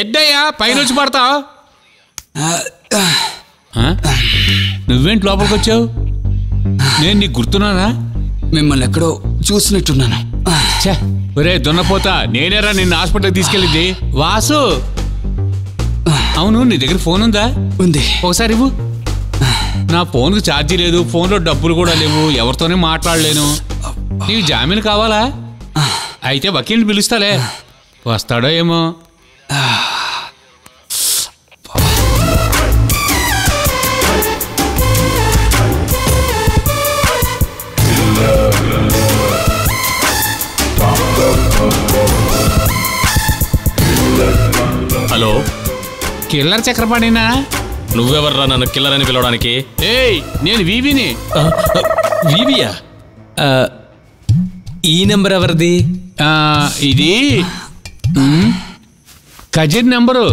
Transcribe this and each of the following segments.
ఏంటయ్యా పైనుంచి పడతావు? నువ్వేంటి లోపలికి వచ్చావు? నేను నీకు గుర్తున్నానా? మిమ్మల్ని ఎక్కడో చూసినట్టున్నాను. ఒరే దున్నపోతా, నేనేరా నిన్ను హాస్పిటల్కి తీసుకెళ్ళింది. వాసు, అవును నీ దగ్గర ఫోన్ ఉందా? ఉంది. ఒకసారి ఇవ్వు. నా ఫోన్కి ఛార్జీ లేదు, ఫోన్లో డబ్బులు కూడా లేవు, ఎవరితోనే మాట్లాడలేను. నీకు జామీన్ కావాలా? అయితే వకీల్ని పిలుస్తాలే, వస్తాడో ఏమో. Hello, killer చక్రపాణినా? నువ్వెవర్రా నన్ను కిల్లర్ అని పిలవడానికి? ఏయ్, నేను వీవిని. వీవియా? ఈ నెంబర్ ఎవరిది? ఇది కజిన్ నెంబరు.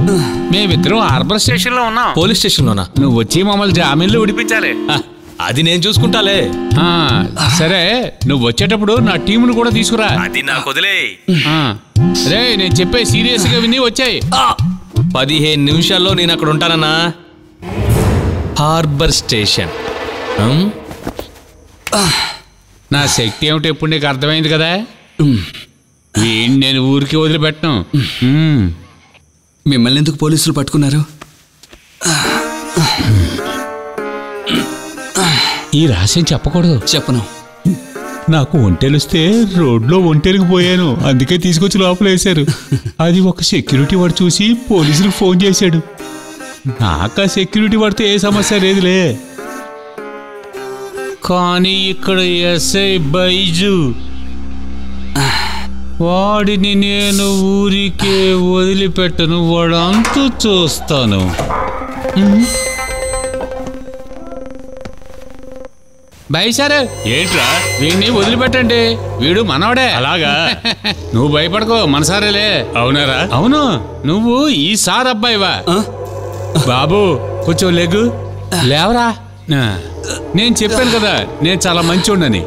మేమిద్దరం హార్బర్ స్టేషన్ లో ఉన్నాం. పోలీస్ స్టేషన్ లోనా? నువ్వు వచ్చి మమ్మల్ని జామీన్లో విడిపించాలి. అది నేను చూసుకుంటాలే. సరే, నువ్వు వచ్చేటప్పుడు నా టీమును కూడా తీసుకురా. అది నాకు వదిలే. రే, నేను చెప్పే సీరియస్ గా విని వచ్చాయి. 15 నిమిషాల్లో నేను అక్కడ ఉంటానన్నా. Harbour station. నా శక్తి ఏమిటో ఇప్పుడు నీకు అర్థమైంది కదా. వీడిని నేను ఊరికి వదిలిపెట్టను. మిమ్మల్ని ఎందుకు పోలీసులు పట్టుకున్నారు? ఈ రహస్యం చెప్పకూడదు. చెప్పను. నాకు ఒంటెలిస్తే రోడ్లో ఒంటెలికి పోయాను, అందుకే తీసుకొచ్చి లోపల వేశారు. అది ఒక సెక్యూరిటీ వాడు చూసి పోలీసులకు ఫోన్ చేశాడు. నాకు ఆ సెక్యూరిటీ వాడితో ఏ సమస్య లేదులే. కానీ ఇక్కడ ఎస్ఐ బైజు, వాడిని నేను ఊరికే వదిలిపెట్టను, వాడంతా చూస్తాను. బై సార్, ఏంట్రా వీడిని వదిలిపెట్టండి, వీడు మనవాడే. అలాగా? నువ్వు భయపడకో, మనసారేలే. అవునారా? అవును. నువ్వు ఈ సార్ అబ్బాయివా? బాబు కొంచెం లెగు, లేవరా. నేను చెప్పాను కదా నేను చాలా మంచోడినని.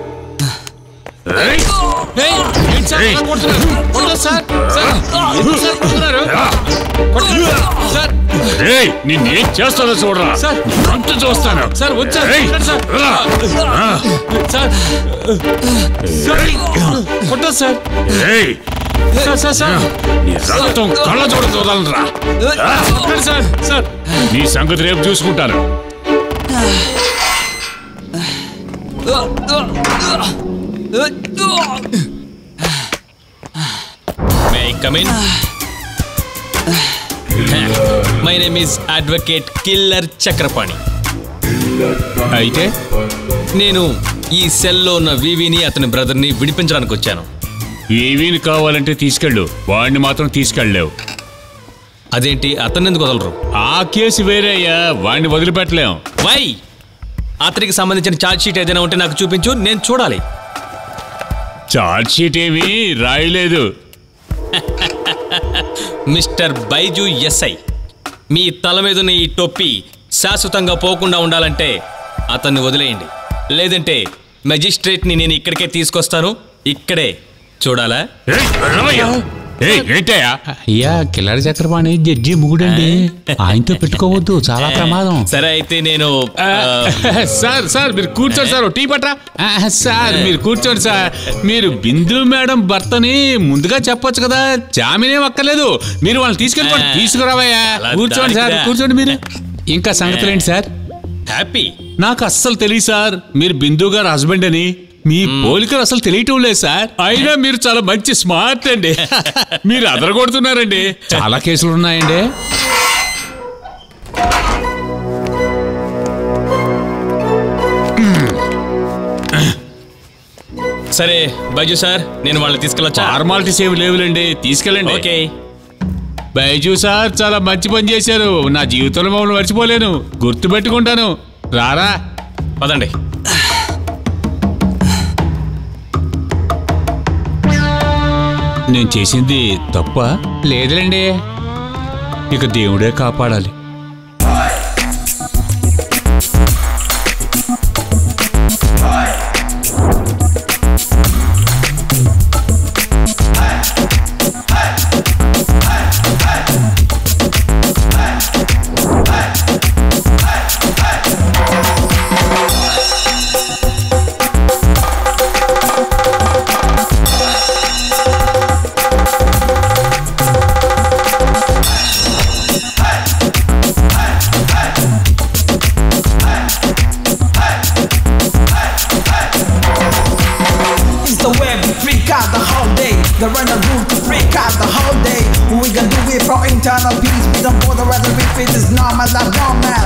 నిన్నేం చేస్తానో చూడరా. అంత చూస్తాను సార్. వచ్చారు సార్. రక్తం కళ్ళ చూడ చూడాలరా సార్. సార్, నీ సంగతి రేపు చూసుకుంటాను. May I come in? My name is Advocate Killer Chakrapani. అయితే నేను ఈ సెల్లో ఉన్న వివిని అతని బ్రదర్ని విడిపించడానికి వచ్చాను. వివిని కావాలంటే తీసుకెళ్ళు, వాడిని మాత్రం తీసుకెళ్ళలేవు. అదేంటి, అతన్ని ఎందుకు వదలరు? ఆ కేసు వేరే అయ్యా, వాడిని వదిలిపెట్టలేం. వై? అతనికి సంబంధించిన ఛార్జ్ షీట్ ఏదైనా ఉంటే నాకు చూపించు, నేను చూడాలి. ఛార్జ్ షీట్ ఏమీ రాయలేదు. మిస్టర్ బైజు ఎస్ఐ, మీ తల మీద ఉన్న ఈ టొప్పి శాశ్వతంగా పోకుండా ఉండాలంటే అతన్ని వదిలేయండి, లేదంటే మెజిస్ట్రేట్ని నేను ఇక్కడికే తీసుకొస్తాను. ఇక్కడే చూడాలా? అయ్యా, కిల్లర్ చక్రపాణి జడ్జి ముగుడండి, ఆయనతో పెట్టుకోవద్దు, చాలా ప్రమాదం. సరే అయితే నేను సార్ మీరు కూర్చోండి సార్. టీ పట్రా. సార్ మీరు కూర్చోండి సార్. మీరు బిందు మేడం భర్తని ముందుగా చెప్పొచ్చు కదా, జామీనేం అక్కర్లేదు, మీరు వాళ్ళని తీసుకెళ్ళిపోండి. తీసుకురావయ్యా, కూర్చోండి సార్, కూర్చోండి. మీరు ఇంకా సంగతులు ఏంటి సార్? హ్యాపీ. నాకు అస్సలు తెలియదు సార్ మీరు బిందు గారు హస్బెండ్ అని. మీ పోలికలు అసలు తెలియటం లేదు సార్. అయినా మీరు చాలా మంచి స్మార్ట్ అండి. మీరు అదరగొడుతున్నారండి. చాలా కేసులు ఉన్నాయండి. సరే బైజు సార్, నేను వాళ్ళని తీసుకెళ్ళొచ్చా? ఫార్మాలిటీస్ ఏమి లేవులేండి, తీసుకెళ్ళండి. ఓకే. బైజు సార్ చాలా మంచి పని చేశారు. నా జీవితంలో మమ్మల్ని మర్చిపోలేను, గుర్తుపెట్టుకుంటాను. రారా, పదండి. నేను చేసింది తప్ప లేదులేండి, ఇక దేవుడే కాపాడాలి. eternal peace. We don't bother whether we fit is normal or normal.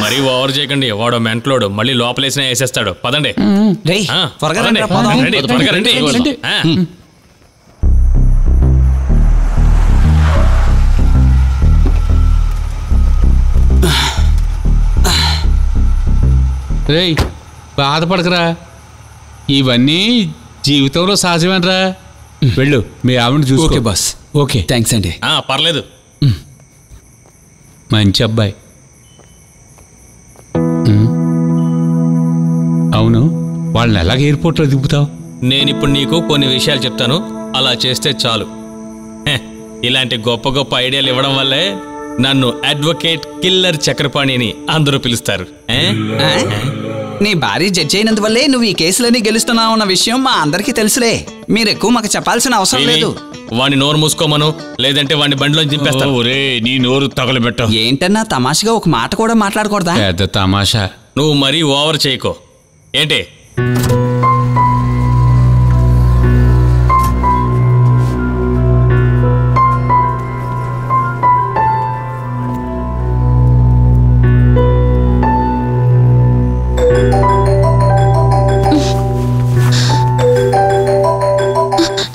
మరీ ఓవర్ చేయకండి, వాడు మెంట్లోడు మళ్ళీ లోపలేసినా వేసేస్తాడు. పదండి రేయ్ ఆ, త్వరగా పదండి. రండిరా, పోదాం. రండి, త్వరగా రండి. ఆ. రేయ్ బాధపడకరా, ఇవన్నీ జీవితంలో సహజమేనరా. వెళ్ళు, మీ ఆవిడ చూసుకో. Okay boss. ఓకే, థ్యాంక్స్ అండి. పర్లేదు. మంచి అబ్బాయి. అవును, వాళ్ళని ఎలాగ ఎయిర్పోర్ట్లో దింపుతావు? నేనిప్పుడు నీకు కొన్ని విషయాలు చెప్తాను, అలా చేస్తే చాలు. ఇలాంటి గొప్ప గొప్ప ఐడియాలు ఇవ్వడం వల్లే నన్ను అడ్వకేట్ కిల్లర్ చక్రపాణి అని అందరూ పిలుస్తారు. నీ భార్య జడ్జి అయినందువల్లే నువ్వు ఈ కేసులన్నీ గెలుస్తున్నావు అన్న విషయం మా అందరికీ తెలుసులే. మీరు ఎక్కువ మాకు చెప్పాల్సిన అవసరం లేదు. వాడిని నోరు మూసుకోమను, లేదంటే వాడిని బండిలో దింపేస్తాను. ఒరే, నీ నోరు తగలబెట్ట. ఏంటన్నా తమాషగా ఒక మాట కూడా మాట్లాడకూడదా? పెద్ద తమాషా. నువ్వు మరీ ఓవర్ చేయకో. ఏంటి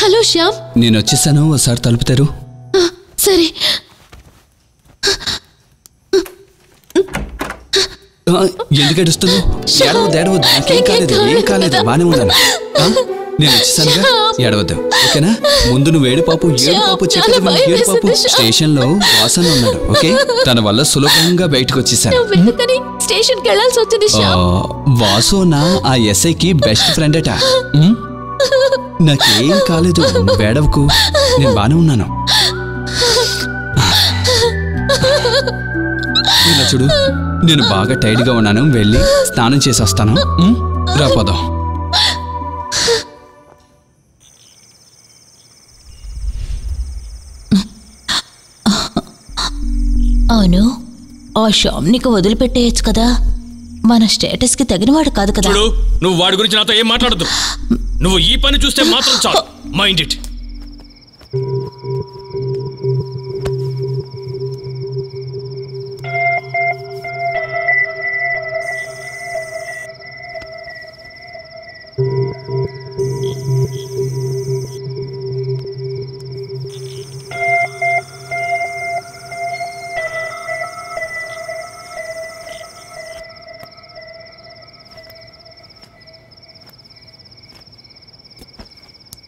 హలో శ్యామ్, నేను వచ్చేసాను, ఒకసారి తలుపుతారు. సరే. ఎందుకు ఏడుస్తుంది? ఏడవద్దు, నాకేం కాలేదు, ఏం కాలేదు, బానే ఉన్నాను. నేను వచ్చేసానుగా, ఏడవద్దు, ఓకేనా? ముందు నువ్వు ఏడు పాపు చెప్పేది ఏడు పాపు. స్టేషన్ లో వాసన ఉన్నాడు, ఓకే? తన వల్ల సులభంగా బయటకు వచ్చేసాను. స్టేషన్ కి వెళ్ళాల్సి వచ్చింది శ్యామ్. వాసోనా ఆ ఎస్ఐకి బెస్ట్ ఫ్రెండ్ అట. నాకేం కాలేదు, వేడవకు, నేను బానే ఉన్నాను. ఇలా చూడు, నేను బాగా టైర్డ్ గా ఉన్నాను, వెళ్ళి స్నానం చేసి వస్తాను. రాపోదాం. అవును, ఆ శ్యామ్ నీకు వదిలిపెట్టేయచ్చు కదా, మన స్టేటస్ కి తగినవాడు కాదు కదా. చూడు, నువ్వు వాడి గురించి నాతో ఏం మాట్లాడద్దు. నువ్వు ఈ పని చూస్తే మాత్రం చాలు. Mind it.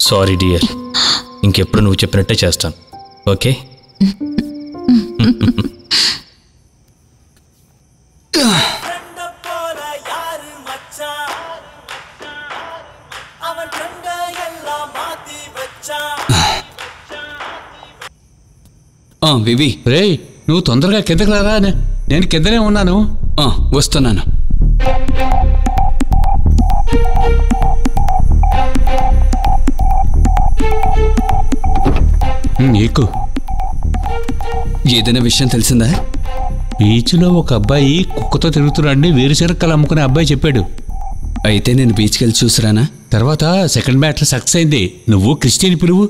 సారీ డియర్, ఇంకెప్పుడు నువ్వు చెప్పినట్టే చేస్తాను, ఓకే? వివి, రేయ్, నువ్వు తొందరగా కిందకి రారా, నేను కిందనే ఉన్నాను. వస్తున్నాను. నీకు ఏదైనా విషయం తెలిసిందా? బీచ్లో ఒక అబ్బాయి కుక్కతో తిరుగుతున్నాడని వేరుశనక్కలు అమ్ముకునే అబ్బాయి చెప్పాడు. అయితే నేను బీచ్కి వెళ్ళి చూసిరానా? తర్వాత సెకండ్ బ్యాట్లో సక్సెస్ అయింది. నువ్వు క్రిస్టియన్ పిలువు.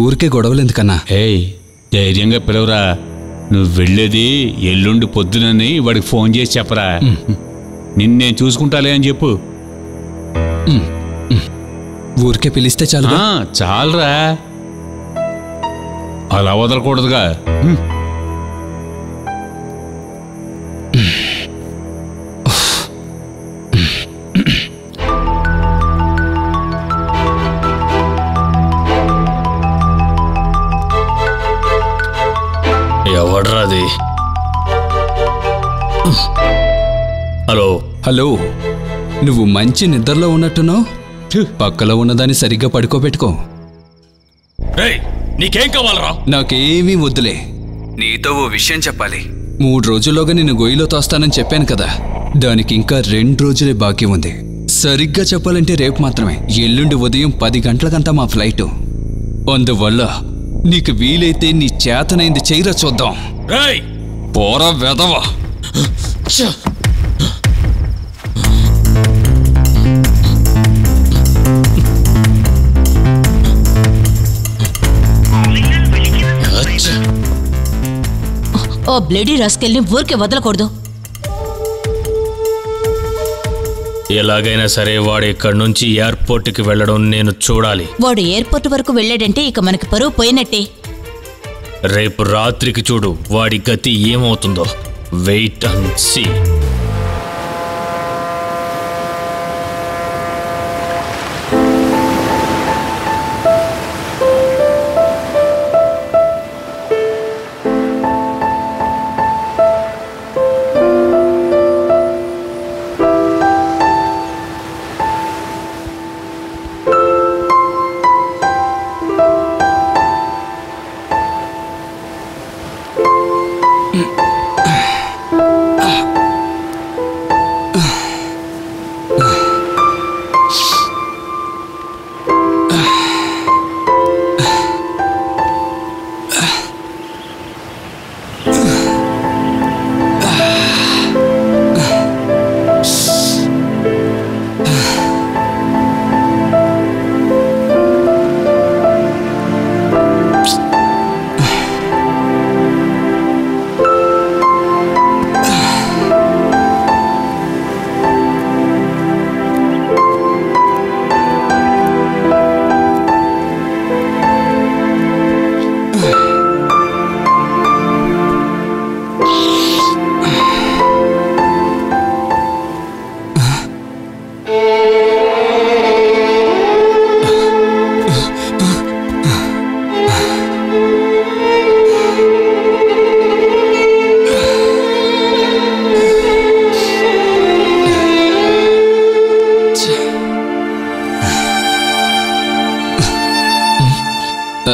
ఊరికే గొడవలు ఎందుకన్నా? ఏయ్, ధైర్యంగా పిలవరా. నువ్వు వెళ్ళేది ఎల్లుండి పొద్దునని వాడికి ఫోన్ చేసి చెప్పరా. నిన్నేం చూసుకుంటాలే అని చెప్పు. ఊరికే పిలిస్తే చాలు. చాలరా, అలా వదలకూడదుగా. ఎవడ్రాది? హలో హలో, నువ్వు మంచి నిద్రలో ఉన్నట్టున్నావు. పక్కలో ఉన్నదాన్ని సరిగ్గా పడుకోబెట్టుకో. నీకేం కావాలరా? నాకేమీ వద్దులే, నీతో ఓ విషయం చెప్పాలి. 3 రోజుల్లోగా నిన్ను గొయ్యిలో తోస్తానని చెప్పాను కదా, దానికి ఇంకా 2 రోజులే బాకీ ఉంది. సరిగ్గా చెప్పాలంటే రేపు మాత్రమే. ఎల్లుండి ఉదయం 10 గంటలకంతా మా ఫ్లైట్. అందువల్ల నీకు వీలైతే నీ చేతనైంది చేయరా చూద్దాం. పోరా వెదవా. ఓ బ్లేడీ రాస్కెల్ని ఊరికే వదలకూడదు. ఎలాగైనా సరే వాడు ఇక్కడి నుంచి ఎయిర్పోర్ట్కి వెళ్ళడం నేను చూడాలి. వాడు ఎయిర్పోర్ట్ వరకు వెళ్ళాడంటే ఇక మనకి పరువు పోయినట్టే. రేపు రాత్రికి చూడు వాడి గతి ఏమవుతుందో. Wait and see.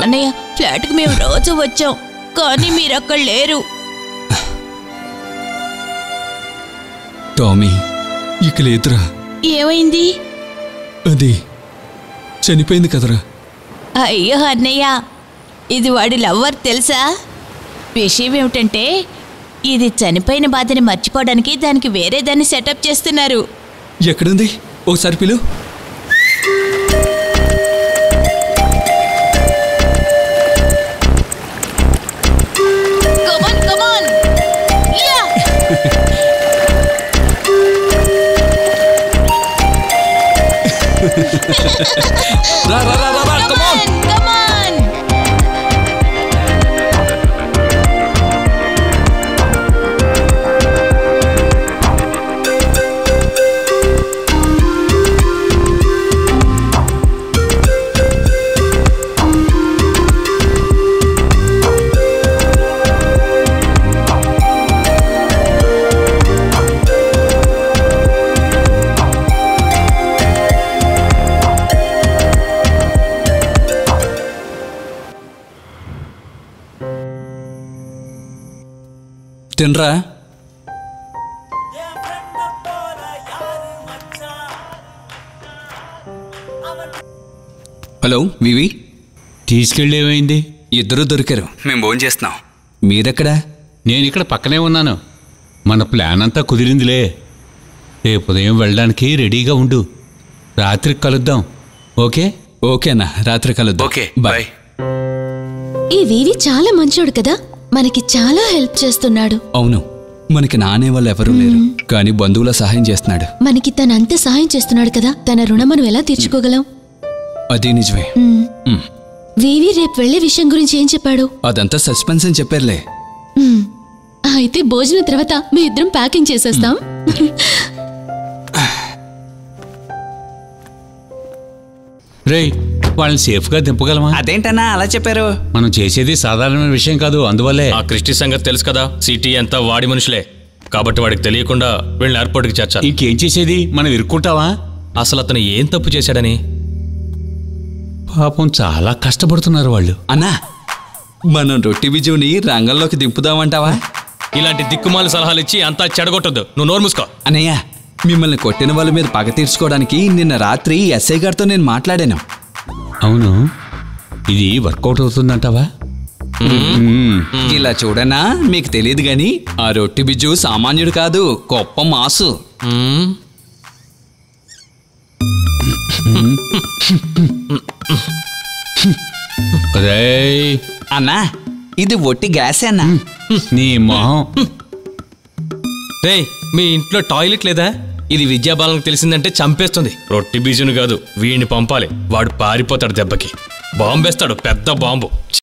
అన్నయ్య, ఫ్లాట్కి మేము రోజు వచ్చాం, కానీ మీరు అక్కడ లేరు. టామీ ఇక లేదురా. ఏమైంది? అది చనిపోయింది కదరా. అయ్యో అన్నయ్య, ఇది వాడి లవ్వర్ తెలుసా? విషయం ఏమిటంటే ఇది చనిపోయిన బాధని మర్చిపోవడానికి దానికి వేరే దాన్ని సెటప్ చేస్తున్నారు. ఎక్కడుంది? ఒకసారి పిలు. రా రా రా రా, come on. Come on. తినరా. హలో వివి. తీసుకెళ్ళి ఏమైంది? ఇద్దరు దొరికారు. మేము భోజనం చేస్తున్నాం. మీరెక్కడా? నేను ఇక్కడ పక్కనే ఉన్నాను. మన ప్లాన్ అంతా కుదిరిందిలే. రేపు ఉదయం వెళ్ళడానికి రెడీగా ఉండు. రాత్రికి కలుద్దాం. ఓకే? ఓకేనా, రాత్రి కలుద్దాం. Okay, bye. ఈ వివి చాలా మంచోడు కదా, మనకి చాలా హెల్ప్ చేస్తున్నాడు. అవును, మనకి నానే వాళ్ళు ఎవరూ లేరు, కానీ బంధువుల సహాయం చేస్తున్నాడు. మనకి తనంత సహాయం చేస్తున్నాడు కదా, తన రుణం మనం ఎలా తీర్చుకోగలం? అది నిజమే. వివి రేపు వెళ్లే విషయం గురించి ఏం చెప్పాడు? అదంతా సస్పెన్స్ అని చెప్పారులే. అయితే భోజనం తర్వాత మీ ఇద్దరం ప్యాకింగ్ చేసేస్తాం. రేయ్, వాళ్ళని సేఫ్గా దింపగలమా? అదేంటన్నా అలా చెప్పారు? మనం చేసేది సాధారణమైన విషయం కాదు, అందువల్లే. ఆ క్రిస్టి సంగతి తెలుసు కదా, సిటీ అంతా వాడి మనుషులే, కాబట్టి వాడికి తెలియకుండా వీళ్ళని ఎయిర్పోర్ట్కి చేర్చాలి. ఇంకేం చేసేది? మనం ఇరుక్కుంటావా? అసలు అతను ఏం తప్పు చేశాడని? పాపం చాలా కష్టపడుతున్నారు వాళ్ళు. అన్నా, మనం రొట్టి బిజుని రంగంలోకి దింపుదామంటావా? ఇలాంటి దిక్కుమాల సలహాలు ఇచ్చి అంతా చెడగొట్టద్దు. నువ్వు నోరు మూసుకో. అన్నయ్య, మిమ్మల్ని కొట్టిన వాళ్ళ మీద పగ తీర్చుకోవడానికి నిన్న రాత్రి ఎస్ఐ గారితో నేను మాట్లాడాను. అవును, ఇది వర్కౌట్ అవుతుందంటావా? ఇలా చూడనా మీకు తెలియదు గాని ఆ రొట్టి బిజ్జు సామాన్యుడు కాదు, గొప్ప మాసు. అన్నా ఇది ఒట్టి గ్యాసే అన్నా. నీ మొహం. రే మీ ఇంట్లో టాయిలెట్ లేదా? ఇది విద్యాబాలకు తెలిసిందంటే చంపేస్తుంది. రొట్టి బీజును కాదు, వీడిని పంపాలి. వాడు పారిపోతాడు దెబ్బకి. బాంబేస్తాడు, పెద్ద బాంబు.